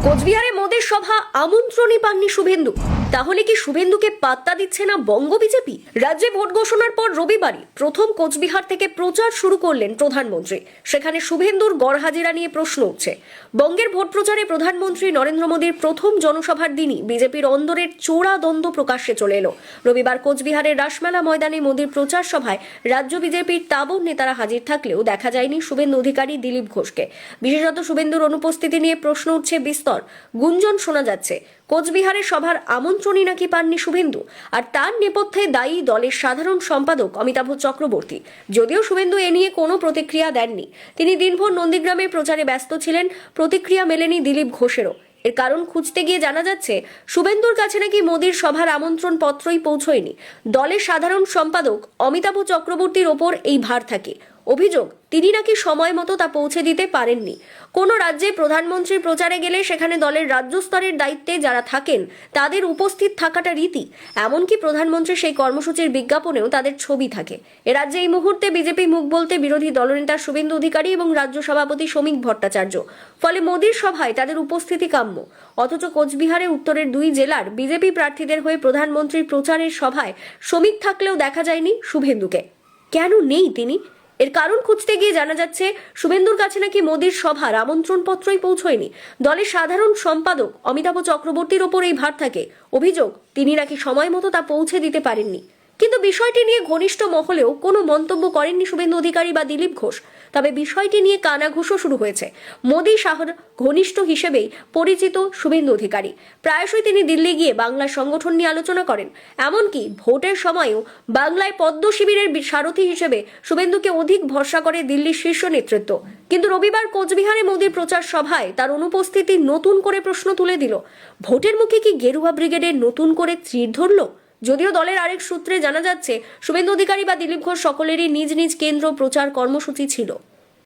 কোচবিহারে মোদের সভা আমন্ত্রণই পাননি শুভেন্দু। তাহলে কি শুভেন্দুকে পাত্তা দিচ্ছে না বঙ্গ বিজেপি? রাজ্যে ভোট ঘোষণার পর রবিবারই প্রথম কোচবিহার থেকে প্রচার শুরু করলেন প্রধানমন্ত্রী। সেখানে শুভেন্দুর গড়হাজিরা নিয়ে প্রশ্ন উঠছে। বঙ্গের ভোট প্রচারে প্রধানমন্ত্রী নরেন্দ্র মোদীর প্রথম জনসভার দিনই বিজেপির অন্দরের চোরা দ্বন্দ্ব প্রকাশ্যে চলে এলো। রবিবার কোচবিহারের রাসমেলা ময়দানে মোদীর প্রচার সভায় রাজ্য বিজেপির তাবড় নেতারা হাজির থাকলেও দেখা যায়নি শুভেন্দু অধিকারী, দিলীপ ঘোষকে। বিশেষত শুভেন্দুর অনুপস্থিতি নিয়ে প্রশ্ন উঠছে বিস্তর। গুঞ্জন শোনা যাচ্ছে কোচবিহারের সভার আমন্ত্রণই নাকি পাননি শুভেন্দু, আর তার নেপথ্যে দায়ী দলের সাধারণ সম্পাদক অমিতাভ চক্রবর্তী। যদিও শুভেন্দু এ নিয়ে কোনো প্রতিক্রিয়া দেননি, তিনি দিনভর নন্দীগ্রামে প্রচারে ব্যস্ত ছিলেন। প্রতিক্রিয়া মেলেনি দিলীপ ঘোষেরও। এর কারণ খুঁজতে গিয়ে জানা যাচ্ছে শুভেন্দুর কাছে নাকি মোদীর সভার আমন্ত্রণ পত্রই পৌঁছয়নি। দলের সাধারণ সম্পাদক অমিতাভ চক্রবর্তীর ওপর এই ভার থাকে। অভিযোগ, তিনি নাকি সময় মতো তা পৌঁছে দিতে পারেননি। কোনো রাজ্যে প্রধানমন্ত্রীর প্রচারে গেলে সেখানে দলের রাজ্য স্তরের দায়িত্বে যারা থাকেন তাদের উপস্থিত থাকাটা রীতি। এমনকি প্রধানমন্ত্রীর সেই কর্মসূচির বিজ্ঞাপনেও তাদের ছবি থাকে। এ রাজ্যে এই মুহূর্তে বিজেপি মুখ বলতে বিরোধী দলনেতা শুভেন্দু অধিকারী এবং রাজ্য সভাপতি শ্রমিক ভট্টাচার্য। ফলে মোদীর সভায় তাদের উপস্থিতি কাম্য। অথচ কোচবিহারে উত্তরের দুই জেলার বিজেপি প্রার্থীদের হয়ে প্রধানমন্ত্রীর প্রচারের সভায় শ্রমিক থাকলেও দেখা যায়নি শুভেন্দুকে। কেন নেই তিনি? এর কারণ খুঁজতে গিয়ে জানা যাচ্ছে শুভেন্দুর কাছে নাকি মোদীর সভার আমন্ত্রণ পত্রই পৌঁছয়নি। দলের সাধারণ সম্পাদক অমিতাভ চক্রবর্তীর ওপর এই ভার থাকে। অভিযোগ, তিনি নাকি সময় মতো তা পৌঁছে দিতে পারেননি। কিন্তু বিষয়টি নিয়ে ঘনিষ্ঠ মহলেও কোনো মন্তব্য করেননি শুভেন্দু অধিকারী বা দিলীপ ঘোষ। তবে বিষয়টি নিয়ে কানাঘুষো শুরু হয়েছে। মোদী শাহর ঘনিষ্ঠ হিসেবেই পরিচিত শুভেন্দু অধিকারী। প্রায়শই তিনি দিল্লি গিয়ে বাংলা সংগঠন নিয়ে আলোচনা করেন। এমনকি ভোটের সময়ও বাংলায় পদ্ম শিবিরের সারথী হিসেবে শুভেন্দুকে অধিক ভরসা করে দিল্লির শীর্ষ নেতৃত্ব। কিন্তু রবিবার কোচবিহারে মোদীর প্রচার সভায় তার অনুপস্থিতি নতুন করে প্রশ্ন তুলে দিল। ভোটের মুখে কি গেরুয়া ব্রিগেডের নতুন করে তীর ধরল? যদিও দলের আরেক সূত্রে জানা যাচ্ছে শুভেন্দু অধিকারী বা দিলীপ ঘোষ সকলেরই নিজ নিজ কেন্দ্র প্রচার কর্মসূচি ছিল।